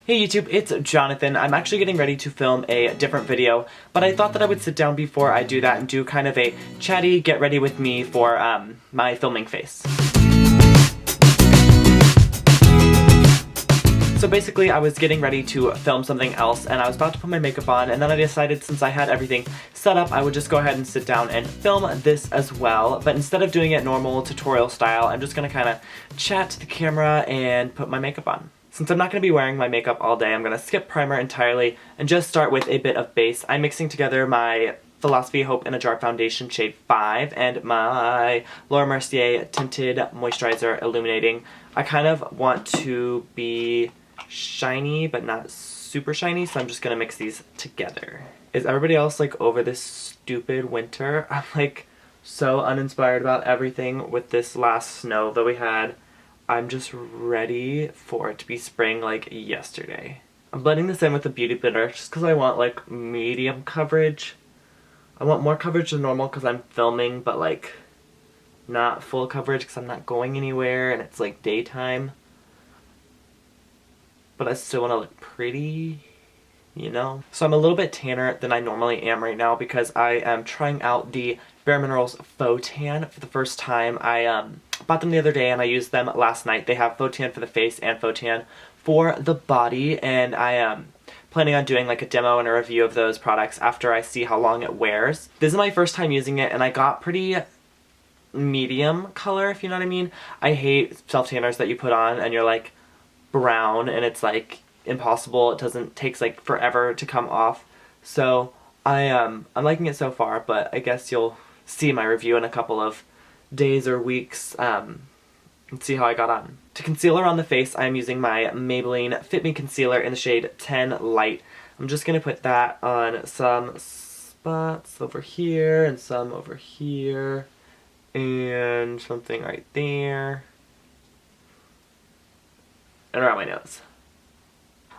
Hey YouTube, it's Jonathan. I'm actually getting ready to film a different video, but I thought that I would sit down before I do that and do kind of a chatty get ready with me for my filming face. So basically I was getting ready to film something else and I was about to put my makeup on, and then I decided since I had everything set up I would just go ahead and sit down and film this as well. But instead of doing it normal tutorial style, I'm just gonna kind of chat to the camera and put my makeup on. Since I'm not going to be wearing my makeup all day, I'm going to skip primer entirely and just start with a bit of base. I'm mixing together my Philosophy Hope in a Jar Foundation shade 5 and my Laura Mercier Tinted Moisturizer Illuminating. I kind of want to be shiny but not super shiny, so I'm just going to mix these together. Is everybody else like over this stupid winter? I'm like so uninspired about everything with this last snow that we had. I'm just ready for it to be spring like yesterday. I'm blending this in with a beauty blender just because I want like medium coverage. I want more coverage than normal because I'm filming, but like not full coverage because I'm not going anywhere and it's like daytime. But I still want to look pretty, you know? So I'm a little bit tanner than I normally am right now because I am trying out the bareMinerals Faux Tan for the first time. I bought them the other day and I used them last night. They have Faux Tan for the face and Faux Tan for the body, and I am planning on doing like a demo and a review of those products after I see how long it wears. This is my first time using it and I got pretty medium color, if you know what I mean. I hate self-tanners that you put on and you're like brown and it's like impossible. It takes like forever to come off. So I'm liking it so far, but I guess you'll see my review in a couple of days or weeks and see how I got on. To concealer on the face, I'm using my Maybelline Fit Me Concealer in the shade 10 Light. I'm just going to put that on some spots over here and some over here and something right there and around my nose.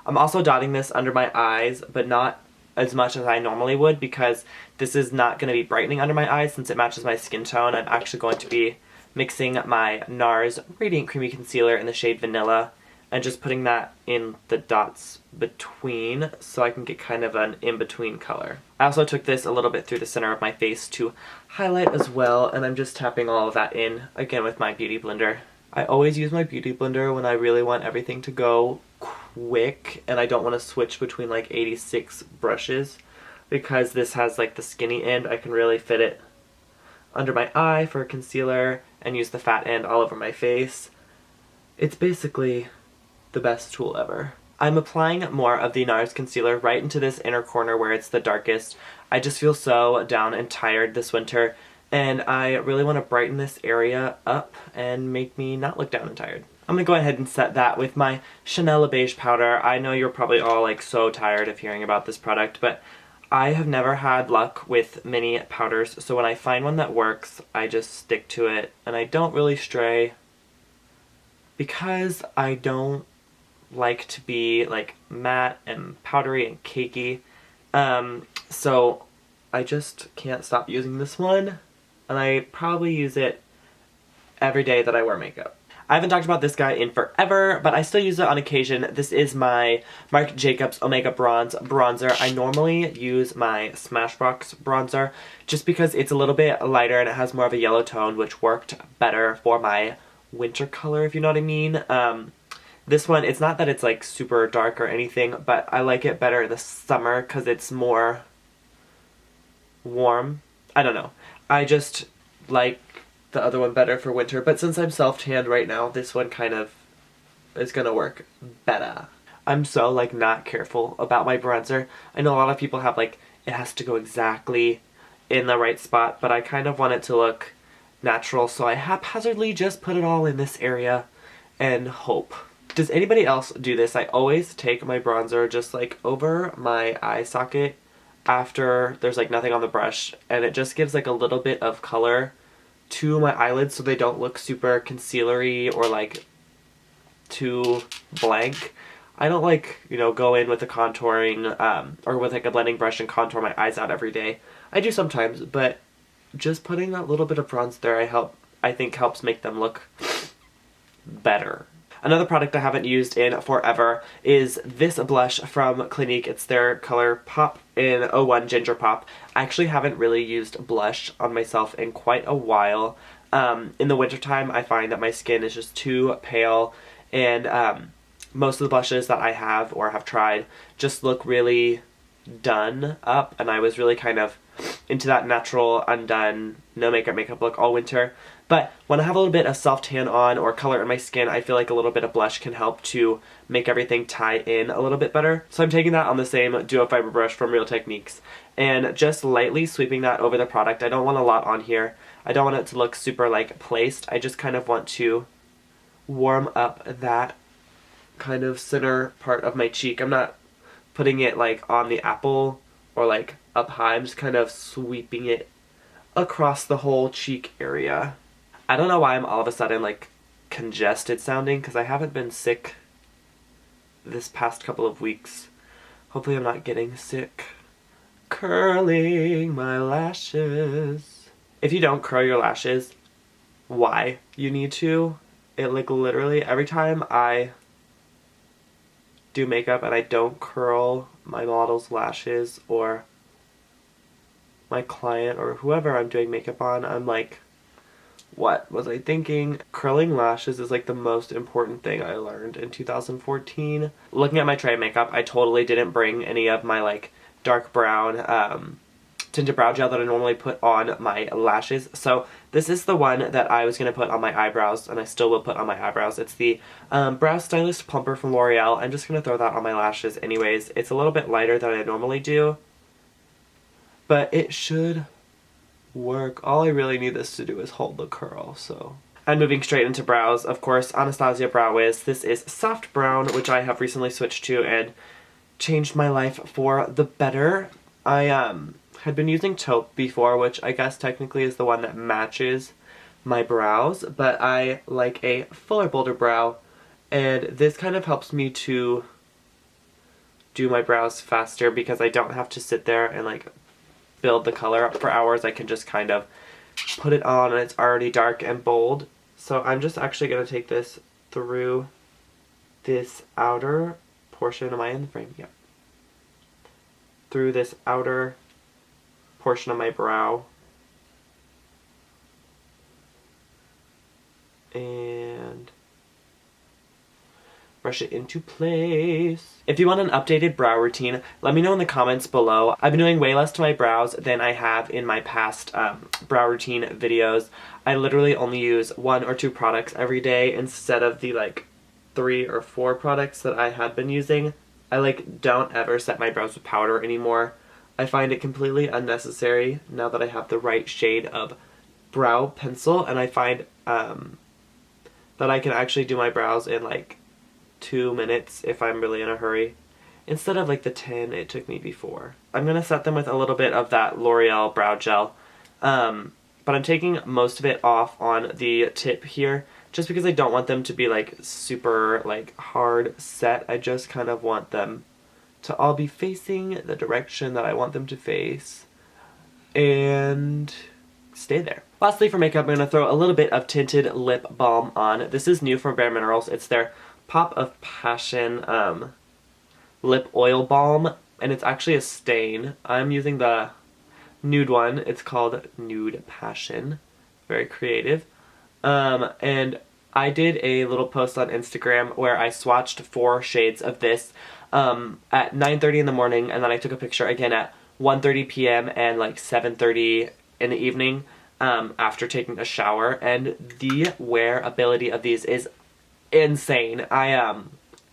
I'm also dotting this under my eyes, but not as much as I normally would because this is not going to be brightening under my eyes since it matches my skin tone. I'm actually going to be mixing my Nars Radiant Creamy Concealer in the shade Vanilla and just putting that in the dots between so I can get kind of an in-between color. I also took this a little bit through the center of my face to highlight as well, and I'm just tapping all of that in again with my beauty blender. I always use my beauty blender when I really want everything to go quick and I don't want to switch between like 86 brushes because this has like the skinny end. I can really fit it under my eye for concealer and use the fat end all over my face. It's basically the best tool ever. I'm applying more of the Nars concealer right into this inner corner where it's the darkest. I just feel so down and tired this winter and I really want to brighten this area up and make me not look down and tired. I'm going to go ahead and set that with my Chanel Les Beige powder. I know you're probably all like so tired of hearing about this product, but I have never had luck with mini powders, so when I find one that works, I just stick to it, and I don't really stray because I don't like to be like matte and powdery and cakey. So I just can't stop using this one, and I probably use it every day that I wear makeup. I haven't talked about this guy in forever, but I still use it on occasion. This is my Marc Jacobs Omega Bronze bronzer. I normally use my Smashbox bronzer just because it's a little bit lighter and it has more of a yellow tone, which worked better for my winter color, if you know what I mean. This one, it's not that it's like super dark or anything, but I like it better in the summer because it's more warm. I don't know. I just like the other one better for winter, but since I'm self-tanned right now, this one kind of is gonna work better. I'm so like not careful about my bronzer. I know a lot of people have like, it has to go exactly in the right spot, but I kind of want it to look natural, so I haphazardly just put it all in this area and hope. Does anybody else do this? I always take my bronzer just like over my eye socket after there's like nothing on the brush, and it just gives like a little bit of color to my eyelids so they don't look super concealery or like too blank. I don't like, you know, go in with a contouring or with like a blending brush and contour my eyes out every day. I do sometimes, but just putting that little bit of bronze there I think helps make them look better. Another product I haven't used in forever is this blush from Clinique. It's their color Pop in 01 Ginger Pop. I actually haven't really used blush on myself in quite a while. In the wintertime, I find that my skin is just too pale, and most of the blushes that I have or have tried just look really done up, and I was really kind of into that natural, undone, no makeup look all winter. But when I have a little bit of self-tan on or color in my skin, I feel like a little bit of blush can help to make everything tie in a little bit better. So I'm taking that on the same Duo Fiber brush from Real Techniques and just lightly sweeping that over the product. I don't want a lot on here. I don't want it to look super like placed. I just kind of want to warm up that kind of center part of my cheek. I'm not putting it like on the apple or like up high. I'm just kind of sweeping it across the whole cheek area. I don't know why I'm all of a sudden like congested sounding, because I haven't been sick this past couple of weeks. Hopefully I'm not getting sick. Curling my lashes. If you don't curl your lashes, why you need to? It like literally every time I do makeup and I don't curl my model's lashes or my client or whoever I'm doing makeup on, I'm like, what was I thinking? Curling lashes is like the most important thing I learned in 2014. Looking at my tray of makeup, I totally didn't bring any of my like dark brown tinted brow gel that I normally put on my lashes. So this is the one that I was going to put on my eyebrows, and I still will put on my eyebrows. It's the Brow Stylist Plumper from L'Oreal. I'm just going to throw that on my lashes anyways. It's a little bit lighter than I normally do, but it should work. All I really need this to do is hold the curl, so. And moving straight into brows, of course, Anastasia Brow Wiz. This is Soft Brown, which I have recently switched to and changed my life for the better. I had been using Taupe before, which I guess technically is the one that matches my brows, but I like a fuller, bolder brow, and this kind of helps me to do my brows faster because I don't have to sit there and like build the color up for hours. I can just kind of put it on and it's already dark and bold. So I'm just actually going to take this through this outer portion. Am I in the frame? Yeah. Through this outer portion of my brow. And brush it into place. If you want an updated brow routine, let me know in the comments below. I've been doing way less to my brows than I have in my past brow routine videos. I literally only use 1 or 2 products every day instead of the like 3 or 4 products that I had been using. I like don't ever set my brows with powder anymore. I find it completely unnecessary now that I have the right shade of brow pencil, and I find that I can actually do my brows in like 2 minutes if I'm really in a hurry, instead of like the 10 it took me before. I'm going to set them with a little bit of that L'Oreal brow gel, but I'm taking most of it off on the tip here, just because I don't want them to be like super like hard set. I just kind of want them to all be facing the direction that I want them to face and stay there. Lastly, for makeup, I'm going to throw a little bit of Tinted Lip Balm on. This is new from bareMinerals. It's their Pop of Passion Lip Oil Balm, and it's actually a stain. I'm using the nude one. It's called Nude Passion. Very creative. And I did a little post on Instagram where I swatched 4 shades of this at 9:30 in the morning, and then I took a picture again at 1:30 p.m. and like 7:30 in the evening after taking a shower, and the wearability of these is insane. I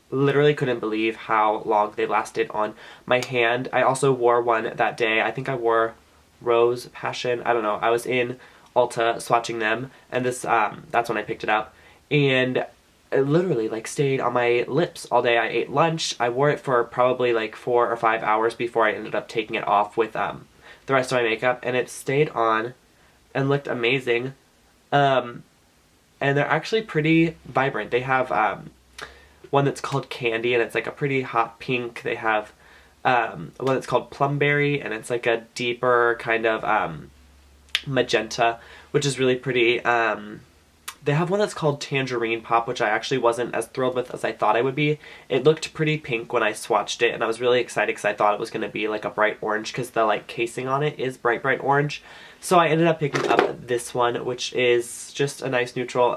literally couldn't believe how long they lasted on my hand. I also wore one that day. I think I wore Rose Passion. I don't know. I was in Ulta swatching them, and this that's when I picked it up, and it literally like stayed on my lips all day. I ate lunch. I wore it for probably like 4 or 5 hours before I ended up taking it off with the rest of my makeup, and it stayed on and looked amazing. And they're actually pretty vibrant. They have one that's called Candy, and it's like a pretty hot pink. They have one that's called Plumberry, and it's like a deeper kind of magenta, which is really pretty. They have one that's called Tangerine Pop, which I actually wasn't as thrilled with as I thought I would be. It looked pretty pink when I swatched it, and I was really excited because I thought it was going to be like a bright orange because the like casing on it is bright orange. So I ended up picking up this one, which is just a nice neutral.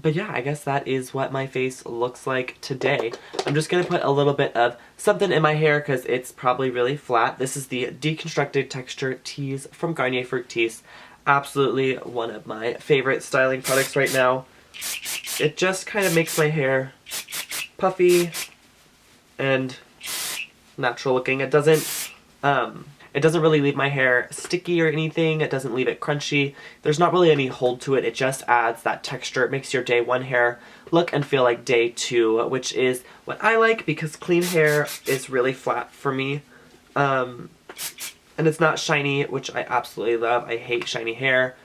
But yeah, I guess that is what my face looks like today. I'm just going to put a little bit of something in my hair because it's probably really flat. This is the Deconstructed Texture Tease from Garnier Fructis. Absolutely one of my favorite styling products right now. It just kind of makes my hair puffy and natural looking. It doesn't really leave my hair sticky or anything. It doesn't leave it crunchy. There's not really any hold to it. It just adds that texture. It makes your day 1 hair look and feel like day 2, which is what I like because clean hair is really flat for me. And it's not shiny, which I absolutely love. I hate shiny hair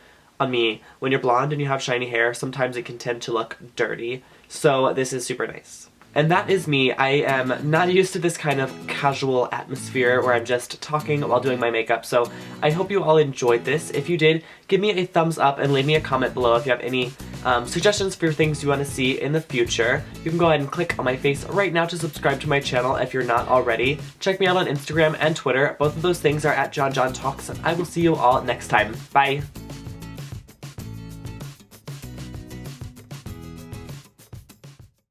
on me. When you're blonde and you have shiny hair, sometimes it can tend to look dirty. So this is super nice. And that is me. I am not used to this kind of casual atmosphere where I'm just talking while doing my makeup, so I hope you all enjoyed this. If you did, give me a thumbs up and leave me a comment below if you have any suggestions for things you want to see in the future. You can go ahead and click on my face right now to subscribe to my channel if you're not already. Check me out on Instagram and Twitter. Both of those things are at JonJonTalks, and I will see you all next time. Bye!